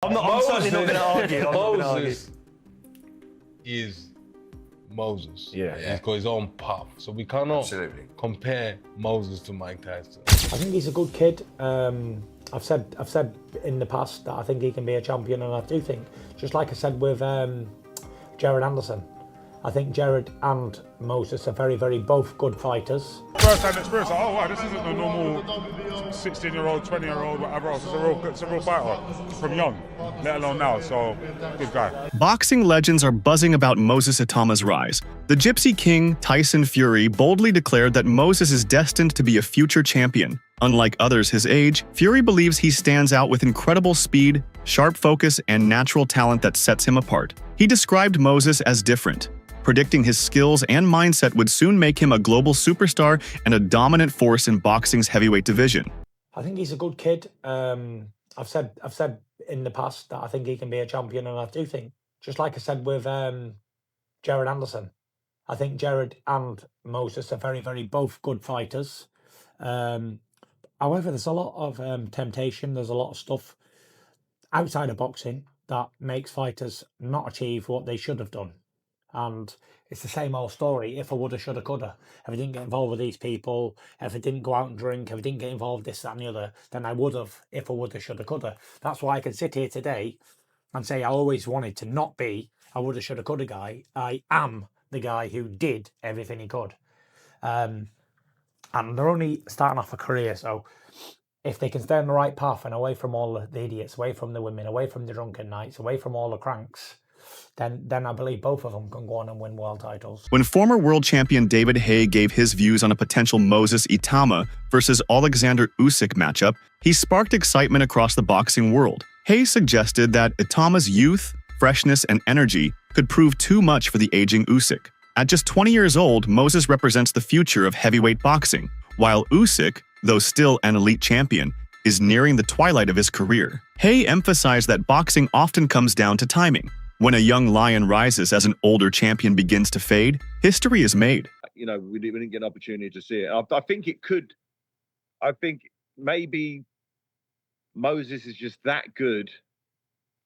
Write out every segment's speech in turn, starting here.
I'm certainly not going to argue. I'm not going to argue. Moses is Moses. Yeah. He's got his own path. So we cannot Absolutely. compare Moses to Mike Tyson. I think he's a good kid. I've said in the past that I think he can be a champion, and I do think, just like I said with Jared Anderson, I think Jared and Moses are very, very both good fighters. First-hand experience, like, oh wow, this isn't a normal 16-year-old, 20-year-old, whatever else. It's a real fighter from young, let alone now. So, good guy. Boxing legends are buzzing about Moses Itauma's rise. The Gypsy King, Tyson Fury, boldly declared that Moses is destined to be a future champion. Unlike others his age, Fury believes he stands out with incredible speed, sharp focus, and natural talent that sets him apart. He described Moses as different, predicting his skills and mindset would soon make him a global superstar and a dominant force in boxing's heavyweight division. I think he's a good kid. I've said in the past that I think he can be a champion, and I do think, just like I said with Jared Anderson, I think Jared and Moses are very, very both good fighters. However, there's a lot of temptation. There's a lot of stuff outside of boxing that makes fighters not achieve what they should have done. And it's the same old story. If I woulda, shoulda, coulda. If I didn't get involved with these people, if I didn't go out and drink, if I didn't get involved this, that, and the other, then I would have. If I woulda, shoulda, coulda. That's why I can sit here today and say I always wanted to not be a woulda, shoulda, coulda guy. I am the guy who did everything he could. And they're only starting off a career, so if they can stay on the right path and away from all the idiots, away from the women, away from the drunken nights, away from all the cranks, then I believe both of them can go on and win world titles. When former world champion David Haye gave his views on a potential Moses Itauma versus Alexander Usyk matchup, he sparked excitement across the boxing world. Haye suggested that Itauma's youth, freshness, and energy could prove too much for the aging Usyk. At just 20 years old, Moses represents the future of heavyweight boxing, while Usyk, though still an elite champion, is nearing the twilight of his career. Haye emphasized that boxing often comes down to timing. When a young lion rises as an older champion begins to fade, history is made. You know, we didn't get an opportunity to see it. I think it could. I think maybe Moses is just that good.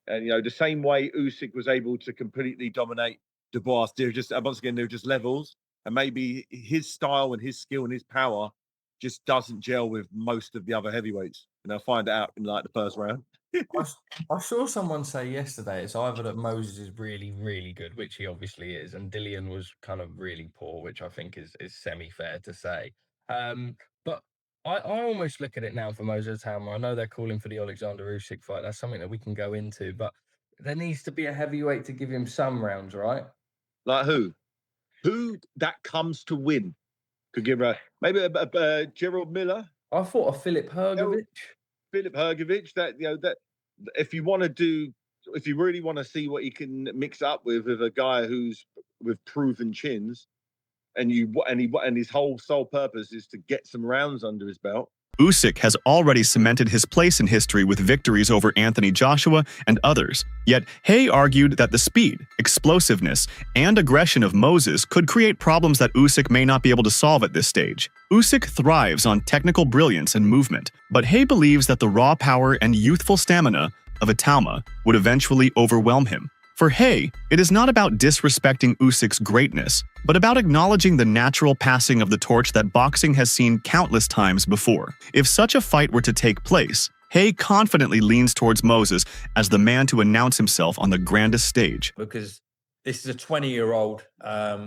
And, you know, the same way Usyk was able to completely dominate Dubois, they're just, once again, they're just levels. And maybe his style and his skill and his power just doesn't gel with most of the other heavyweights. And I'll find out in like the first round. I saw someone say yesterday it's either that Moses is really, really good, which he obviously is, and Dillian was kind of really poor, which I think is semi-fair to say. But I almost look at it now for Moses Itauma. I know they're calling for the Alexander Usyk fight. That's something that we can go into, but there needs to be a heavyweight to give him some rounds, right? Like who? Who that comes to win could give maybe a Gerald Miller. I thought of Philip Hrgovic. Philip Hrgovic. That, you know, that if you want to do, if you really want to see what he can mix up with a guy who's with proven chins, and his whole sole purpose is to get some rounds under his belt. Usyk has already cemented his place in history with victories over Anthony Joshua and others. Yet Haye argued that the speed, explosiveness, and aggression of Moses could create problems that Usyk may not be able to solve at this stage. Usyk thrives on technical brilliance and movement, but Haye believes that the raw power and youthful stamina of Itauma would eventually overwhelm him. For Haye, it is not about disrespecting Usyk's greatness, but about acknowledging the natural passing of the torch that boxing has seen countless times before. If such a fight were to take place, Haye confidently leans towards Moses as the man to announce himself on the grandest stage. Because this is a 20-year-old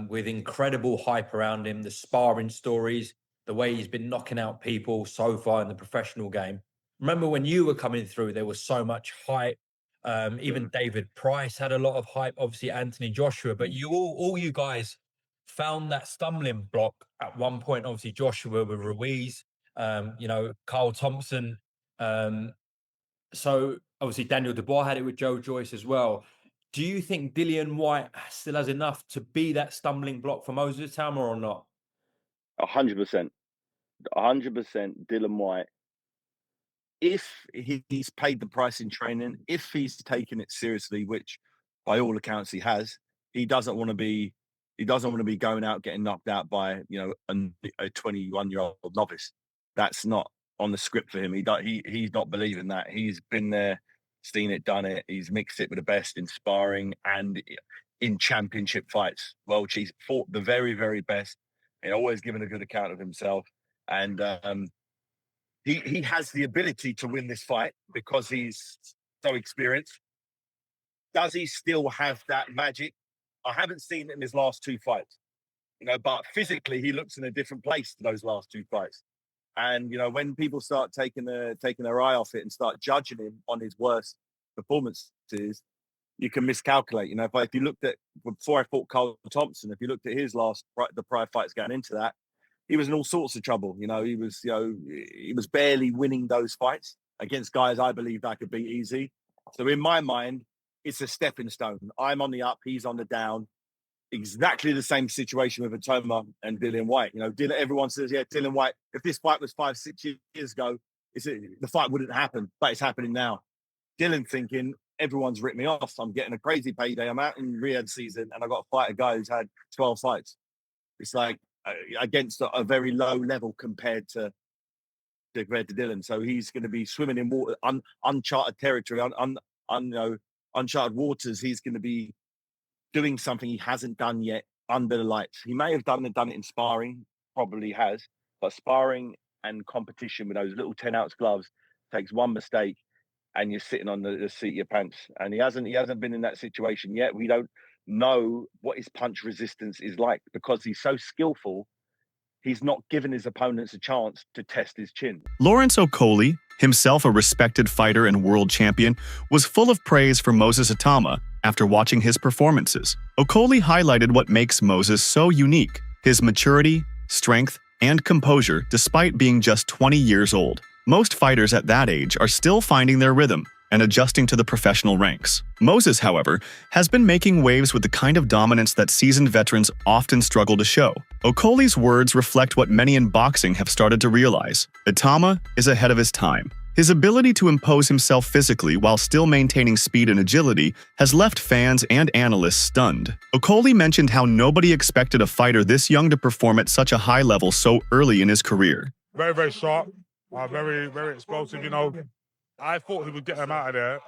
with incredible hype around him, the sparring stories, the way he's been knocking out people so far in the professional game. Remember when you were coming through, there was so much hype. Even David Price had a lot of hype, obviously Anthony Joshua, but you all you guys found that stumbling block at one point. Obviously Joshua with Ruiz, you know, Carl Thompson. So obviously Daniel Dubois had it with Joe Joyce as well. Do you think Dillian White still has enough to be that stumbling block for Moses Itauma or not? 100%. 100% Dillian White. If he's paid the price in training, if he's taken it seriously, which by all accounts he has, he doesn't want to be going out getting knocked out by, you know, a 21-year-old novice. That's not on the script for him. He's not believing that. He's been there seen it, done it. He's mixed it with the best in sparring and in championship fights. Well, he's fought the very, very best and always given a good account of himself. And he has the ability to win this fight because he's so experienced. Does he still have that magic? I haven't seen it in his last two fights, but physically he looks in a different place to those last two fights. And when people start taking their eye off it and start judging him on his worst performances, you can miscalculate. If you looked at before I fought Carl Thompson, if you looked at his the prior fights going into that, he was in all sorts of trouble. He was barely winning those fights against guys I believed I could beat easy. So in my mind, it's a stepping stone. I'm on the up, he's on the down. Exactly the same situation with Itauma and Dillian White. Everyone says, yeah, Dillian White, if this fight was 5-6 years ago, the fight wouldn't happen, but it's happening now. Dillian thinking, everyone's ripped me off. I'm getting a crazy payday. I'm out in Riyadh season and I got to fight a guy who's had 12 fights. It's like against a very low level compared to Dillian. So he's going to be swimming in water, uncharted territory, uncharted waters. He's going to be doing something he hasn't done yet under the lights. He may have done it in sparring, probably has, but sparring and competition with those little 10-ounce gloves takes one mistake and you're sitting on the seat of your pants. And he hasn't been in that situation yet. We don't know what his punch resistance is like because he's so skillful. He's not given his opponents a chance to test his chin. Lawrence Okolie, himself a respected fighter and world champion, was full of praise for Moses Itauma after watching his performances. Okolie highlighted what makes Moses so unique: his maturity, strength, and composure despite being just 20 years old. Most fighters at that age are still finding their rhythm and adjusting to the professional ranks. Moses, however, has been making waves with the kind of dominance that seasoned veterans often struggle to show. Okolie's words reflect what many in boxing have started to realize. Itauma is ahead of his time. His ability to impose himself physically while still maintaining speed and agility has left fans and analysts stunned. Okolie mentioned how nobody expected a fighter this young to perform at such a high level so early in his career. Very, very sharp, very, very explosive, I thought he would get him out of there.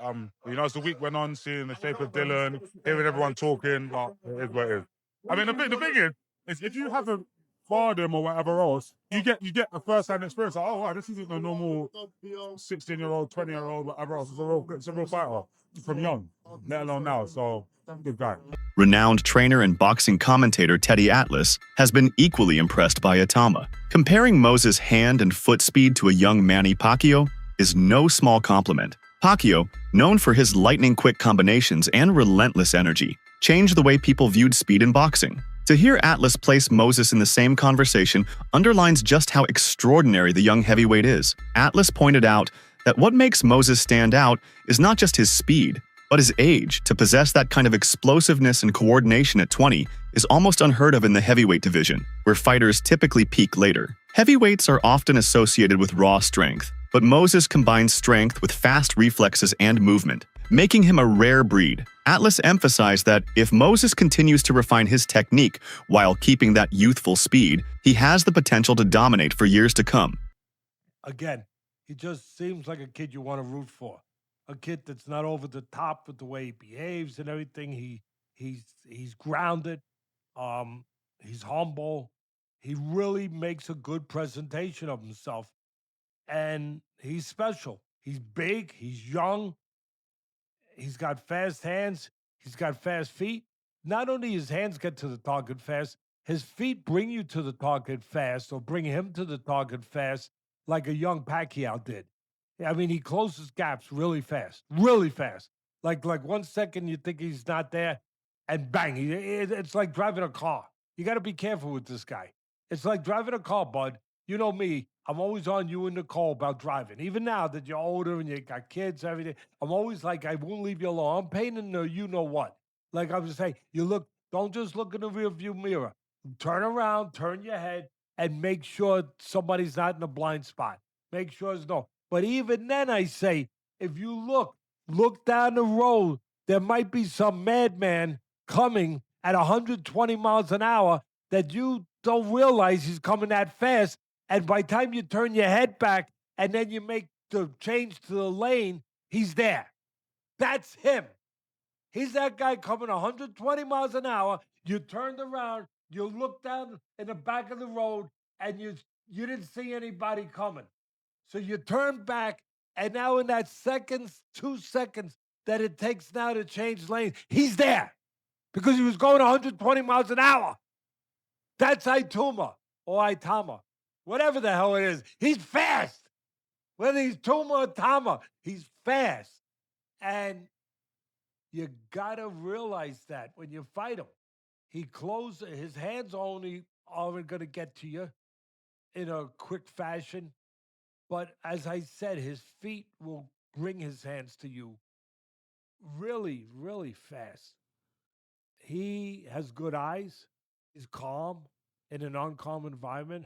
As the week went on, seeing the shape of Dylan, hearing everyone talking, but it is what it is. I mean, the thing is if you haven't fought him or whatever else, you get a first-hand experience. Like, oh, wow, this isn't a normal 16-year-old, 20-year-old, whatever else. It's a real fighter from young, let alone now. So, good guy. Renowned trainer and boxing commentator Teddy Atlas has been equally impressed by Itauma. Comparing Moses' hand and foot speed to a young Manny Pacquiao is no small compliment. Pacquiao, known for his lightning-quick combinations and relentless energy, changed the way people viewed speed in boxing. To hear Atlas place Moses in the same conversation underlines just how extraordinary the young heavyweight is. Atlas pointed out that what makes Moses stand out is not just his speed, but his age. To possess that kind of explosiveness and coordination at 20 is almost unheard of in the heavyweight division, where fighters typically peak later. Heavyweights are often associated with raw strength, but Moses combines strength with fast reflexes and movement, making him a rare breed. Atlas emphasized that if Moses continues to refine his technique while keeping that youthful speed, he has the potential to dominate for years to come. Again, he just seems like a kid you want to root for. A kid that's not over the top with the way he behaves and everything. He's grounded. He's humble. He really makes a good presentation of himself. And he's special. He's big, he's young, he's got fast hands, he's got fast feet. Not only his hands get to the target fast, his feet bring you to the target fast or bring him to the target fast like a young Pacquiao did. I mean, he closes gaps really fast, really fast. Like 1 second you think he's not there, and bang, it's like driving a car. You got to be careful with this guy. It's like driving a car, bud. You know me, I'm always on you and Nicole about driving. Even now that you're older and you got kids, everything, I'm always like, I won't leave you alone. I'm paying in the you know what. Like I'm just saying, don't just look in the rear view mirror. Turn around, turn your head, and make sure somebody's not in a blind spot. Make sure it's no. But even then, I say, if you look down the road, there might be some madman coming at 120 miles an hour that you don't realize he's coming that fast. And by the time you turn your head back and then you make the change to the lane, he's there. That's him. He's that guy coming 120 miles an hour. You turned around, you looked down in the back of the road, and you didn't see anybody coming. So you turned back, and now in that 2 seconds that it takes now to change lanes, he's there because he was going 120 miles an hour. That's Itauma or Itauma, whatever the hell it is. He's fast. Whether he's Tuma or Tama, he's fast. And you gotta realize that when you fight him. His hands only aren't gonna get to you in a quick fashion. But as I said, his feet will bring his hands to you really, really fast. He has good eyes. He's calm in an uncalm environment.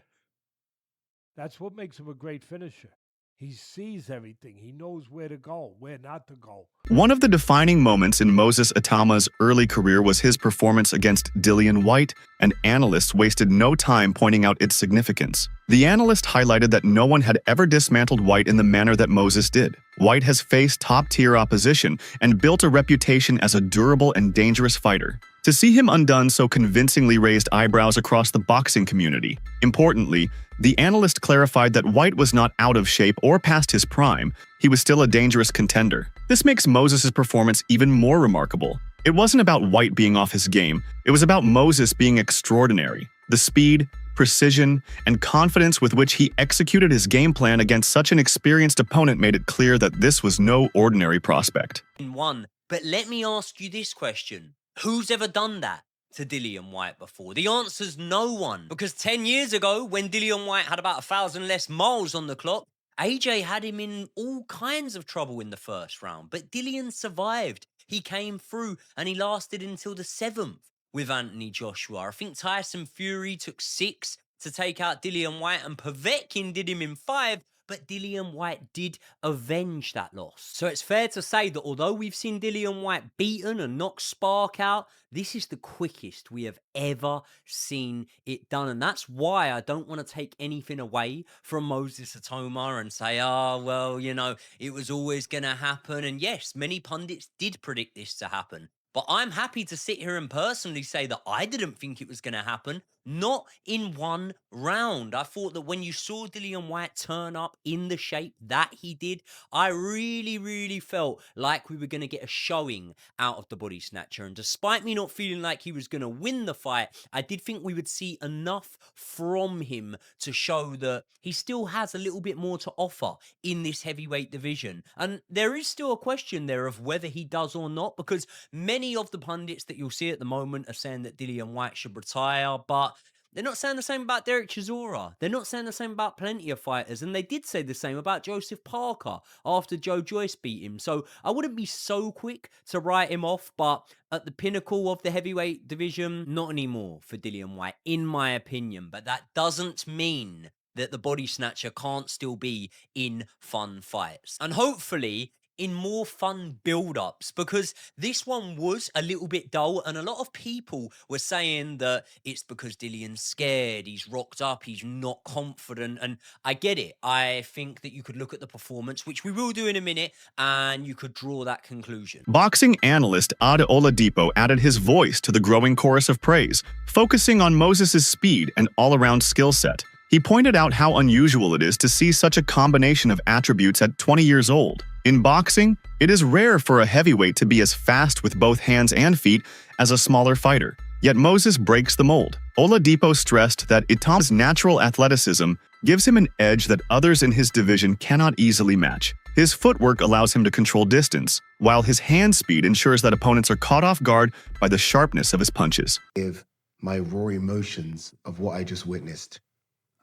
That's what makes him a great finisher. He sees everything. He knows where to go, where not to go. One of the defining moments in Moses Itauma's early career was his performance against Dillian Whyte, and analysts wasted no time pointing out its significance. The analyst highlighted that no one had ever dismantled Whyte in the manner that Moses did. Whyte has faced top-tier opposition and built a reputation as a durable and dangerous fighter. To see him undone so convincingly raised eyebrows across the boxing community. Importantly, the analyst clarified that Whyte was not out of shape or past his prime. He was still a dangerous contender. This makes Moses' performance even more remarkable. It wasn't about Whyte being off his game. It was about Moses being extraordinary. The speed, precision, and confidence with which he executed his game plan against such an experienced opponent made it clear that this was no ordinary prospect. But let me ask you this question. Who's ever done that to Dillian Whyte before? The answer's no one. Because 10 years ago, when Dillian Whyte had about 1,000 less miles on the clock, AJ had him in all kinds of trouble in the first round. But Dillian survived. He came through and he lasted until the 7th with Anthony Joshua. I think Tyson Fury took 6 to take out Dillian Whyte, and Povetkin did him in 5. But Dillian Whyte did avenge that loss. So it's fair to say that although we've seen Dillian Whyte beaten and knock spark out, this is the quickest we have ever seen it done. And that's why I don't want to take anything away from Moses Itauma and say, oh, well, you know, it was always going to happen. And yes, many pundits did predict this to happen. But I'm happy to sit here and personally say that I didn't think it was going to happen. Not in one round. I thought that when you saw Dillian Whyte turn up in the shape that he did, I really, really felt like we were going to get a showing out of the body snatcher. And despite me not feeling like he was going to win the fight, I did think we would see enough from him to show that he still has a little bit more to offer in this heavyweight division. And there is still a question there of whether he does or not, because many of the pundits that you'll see at the moment are saying that Dillian Whyte should retire, but they're not saying the same about Derek Chisora. They're not saying the same about plenty of fighters. And they did say the same about Joseph Parker after Joe Joyce beat him. So I wouldn't be so quick to write him off. But at the pinnacle of the heavyweight division, not anymore for Dillian Whyte, in my opinion. But that doesn't mean that the body snatcher can't still be in fun fights. And hopefully in more fun build-ups, because this one was a little bit dull, and a lot of people were saying that it's because Dillian's scared, he's rocked up, he's not confident, and I get it. I think that you could look at the performance, which we will do in a minute, and you could draw that conclusion. Boxing analyst Ade Oladipo added his voice to the growing chorus of praise, focusing on Moses' speed and all-around skill set. He pointed out how unusual it is to see such a combination of attributes at 20 years old. In boxing, it is rare for a heavyweight to be as fast with both hands and feet as a smaller fighter. Yet Moses breaks the mold. Oladipo stressed that Itauma's natural athleticism gives him an edge that others in his division cannot easily match. His footwork allows him to control distance, while his hand speed ensures that opponents are caught off guard by the sharpness of his punches. Give my raw emotions of what I just witnessed.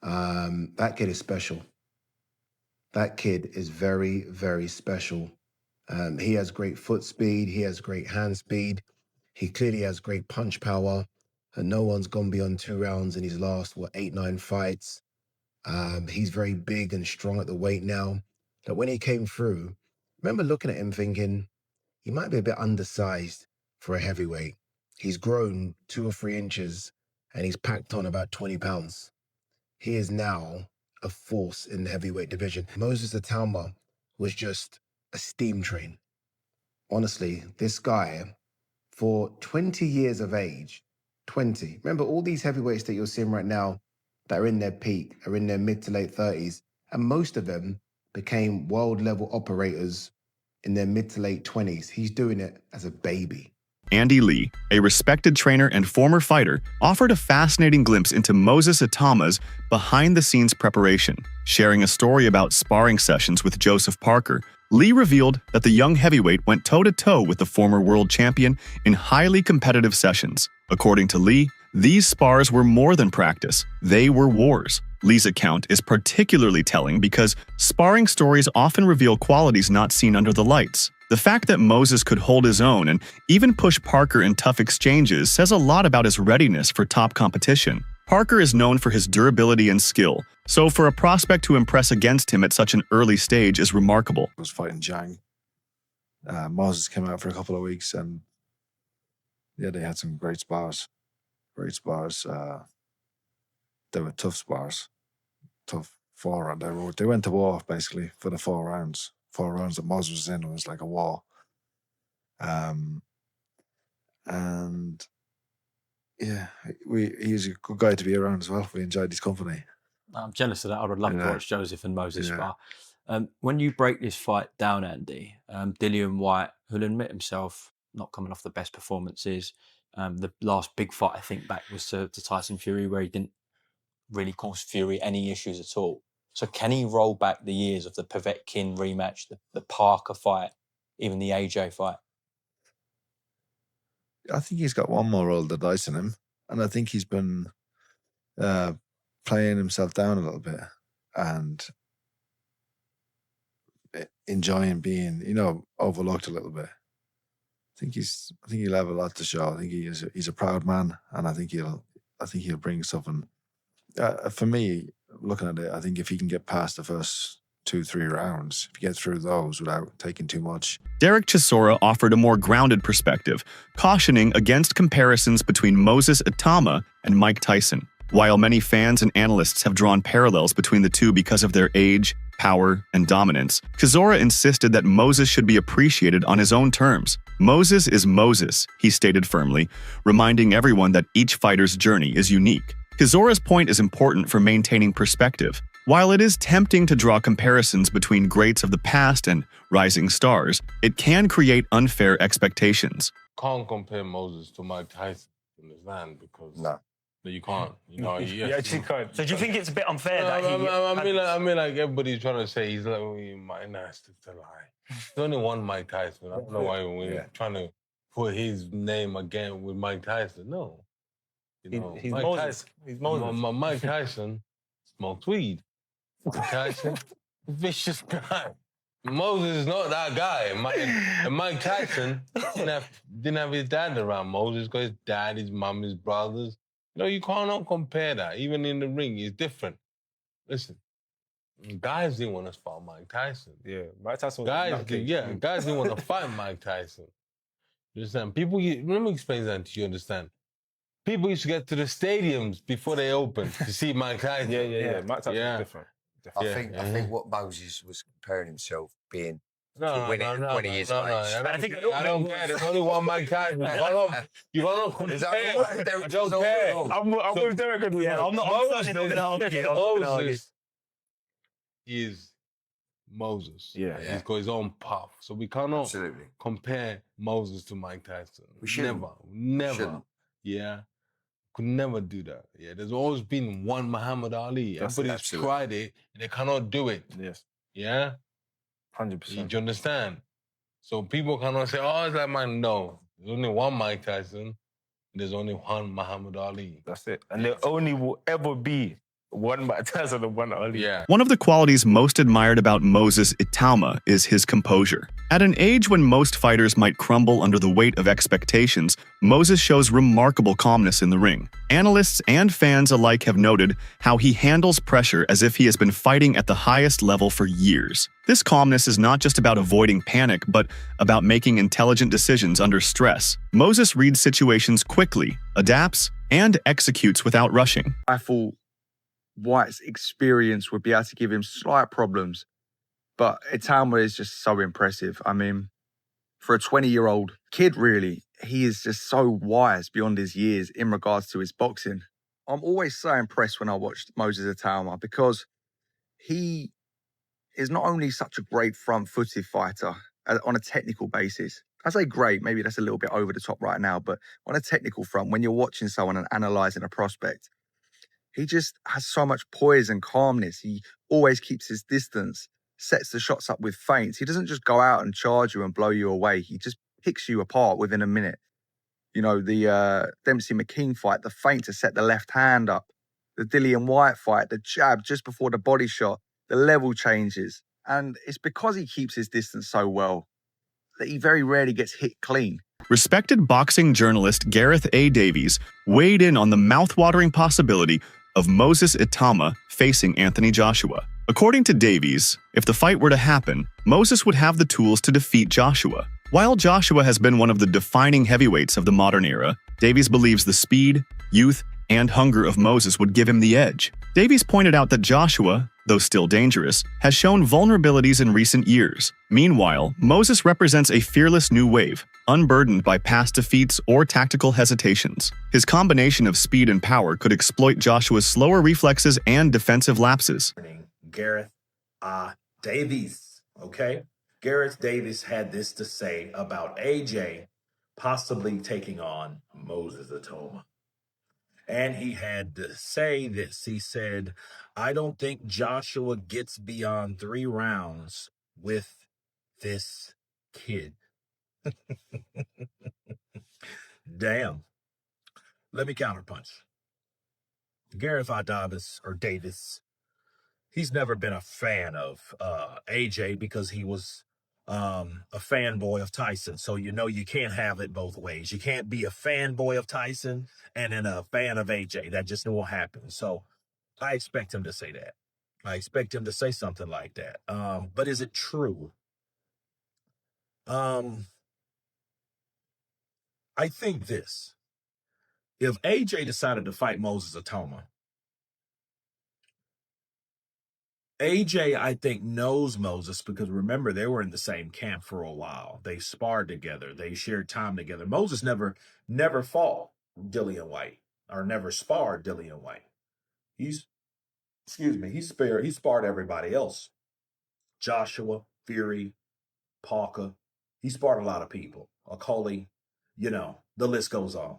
That kid is special. That kid is very, very special. He has great foot speed. He has great hand speed. He clearly has great punch power. And no one's gone beyond 2 rounds in his last, 8, 9 fights. He's very big and strong at the weight now. But when he came through, I remember looking at him thinking, he might be a bit undersized for a heavyweight. He's grown 2 or 3 inches and he's packed on about 20 pounds. He is now a force in the heavyweight division. Moses Itauma was just a steam train. honestly, this guy, for 20 years of age, 20. Remember, all these heavyweights that you're seeing right now that are in their peak, are in their mid to late 30s, and most of them became world-level operators in their mid to late 20s. He's doing it as a baby. Andy Lee, a respected trainer and former fighter, offered a fascinating glimpse into Moses Itauma's behind-the-scenes preparation. Sharing a story about sparring sessions with Joseph Parker, Lee revealed that the young heavyweight went toe-to-toe with the former world champion in highly competitive sessions. According to Lee, these spars were more than practice. They were wars. Lee's account is particularly telling because sparring stories often reveal qualities not seen under the lights. The fact that Moses could hold his own and even push Parker in tough exchanges says a lot about his readiness for top competition. Parker is known for his durability and skill, so for a prospect to impress against him at such an early stage is remarkable. I was fighting Zhang. Moses came out for a couple of weeks, and yeah, they had some great spars. Great spars. They were tough spars. Tough 4 round. They went to war basically for the 4 rounds. 4 rounds that Moses was in, it was like a war. And yeah, he's a good guy to be around as well. We enjoyed his company. I'm jealous of that. I would love to Yeah. watch Joseph and Moses Yeah. spar. When you break this fight down, Andy, Dillian Whyte, who'll admit himself not coming off the best performances. The last big fight I think back was to Tyson Fury, where he didn't really cause Fury any issues at all. So can he roll back the years of the Povetkin rematch, the Parker fight, even the AJ fight? I think he's got one more roll of the dice in him, and I think he's been playing himself down a little bit and enjoying being, overlooked a little bit. I think he'll have a lot to show. I think he's a proud man, and I think he'll bring something. For me, looking at it, I think if he can get past the first 2-3 rounds, if he gets through those without taking too much. Derek Chisora offered a more grounded perspective, cautioning against comparisons between Moses Itauma and Mike Tyson. While many fans and analysts have drawn parallels between the two because of their age, power, and dominance, Chisora insisted that Moses should be appreciated on his own terms. Moses is Moses, he stated firmly, reminding everyone that each fighter's journey is unique. Chisora's point is important for maintaining perspective. While it is tempting to draw comparisons between greats of the past and rising stars, it can create unfair expectations. Can't compare Moses to Mike Tyson, understand? Because no, you can't. You actually can't. So do you think it's a bit unfair that he? I mean, like everybody's trying to say he's like, my nice to lie. There's only one Mike Tyson. I don't know why we're trying to put his name again with Mike Tyson. No, he's Mike Moses. Tyson. He's Moses. Mike Tyson smokes weed. Mike Tyson, vicious guy. Moses is not that guy. And Mike Tyson didn't have his dad around. Moses got his dad, his mum, his brothers. You cannot compare that. Even in the ring, it's different. Listen, guys didn't want to spar Mike Tyson. Yeah, Mike Tyson was guys didn't want to fight Mike Tyson. You understand? Let me explain that to you, understand? People used to get to the stadiums before they opened to see Mike Tyson. Yeah. Mike Tyson was different. I think what Moses was comparing himself being when he is my age. I don't care. There's only one Mike Tyson. You don't compare. I don't care. I'm with Derek. I'm not Moses is Moses. Yeah. He's got his own path. So we cannot compare Moses to Mike Tyson. We shouldn't. Never. Shouldn't. Yeah. Could never do that. Yeah. There's always been one Muhammad Ali. Everybody's tried it and they cannot do it. Yes. Yeah? 100%. Do you understand? So people cannot say, oh, it's like man. No. There's only one Mike Tyson. There's only one Muhammad Ali. That's it. And there only will ever be one Mike Tyson and one Ali. Yeah. One of the qualities most admired about Moses Itauma is his composure. At an age when most fighters might crumble under the weight of expectations, Moses shows remarkable calmness in the ring. Analysts and fans alike have noted how he handles pressure as if he has been fighting at the highest level for years. This calmness is not just about avoiding panic, but about making intelligent decisions under stress. Moses reads situations quickly, adapts, and executes without rushing. I thought White's experience would be able to give him slight problems, but Itauma is just so impressive. I mean, for a 20-year-old kid, really, he is just so wise beyond his years in regards to his boxing. I'm always so impressed when I watched Moses Itauma because he is not only such a great front-footed fighter on a technical basis. I say great, maybe that's a little bit over the top right now, but on a technical front, when you're watching someone and analysing a prospect, he just has so much poise and calmness. He always keeps his distance, sets the shots up with feints. He doesn't just go out and charge you and blow you away. He just picks you apart within a minute. You know, the Dempsey McKean fight, the feint to set the left hand up. The Dillian White fight, the jab just before the body shot, the level changes. And it's because he keeps his distance so well that he very rarely gets hit clean. Respected boxing journalist Gareth A. Davies weighed in on the mouthwatering possibility of Moses Itauma facing Anthony Joshua. According to Davies, if the fight were to happen, Moses would have the tools to defeat Joshua. While Joshua has been one of the defining heavyweights of the modern era, Davies believes the speed, youth, and hunger of Moses would give him the edge. Davies pointed out that Joshua, though still dangerous, has shown vulnerabilities in recent years. Meanwhile, Moses represents a fearless new wave, unburdened by past defeats or tactical hesitations. His combination of speed and power could exploit Joshua's slower reflexes and defensive lapses. Gareth Davies, okay? Gareth Davies had this to say about AJ possibly taking on Moses Itauma. And he had to say this. He said, I don't think Joshua gets beyond 3 rounds with this kid. Damn. Let me counterpunch. Gareth Davis, he's never been a fan of AJ because he was a fanboy of Tyson. So you know you can't have it both ways. You can't be a fanboy of Tyson and then a fan of AJ. That just won't happen. So I expect him to say that. I expect him to say something like that. But is it true? I think this. If AJ decided to fight Moses Itauma, AJ, I think, knows Moses because remember, they were in the same camp for a while. They sparred together. They shared time together. Moses never fought Dillian White or never sparred Dillian White. He sparred everybody else. Joshua, Fury, Parker. He sparred a lot of people. Coley, the list goes on.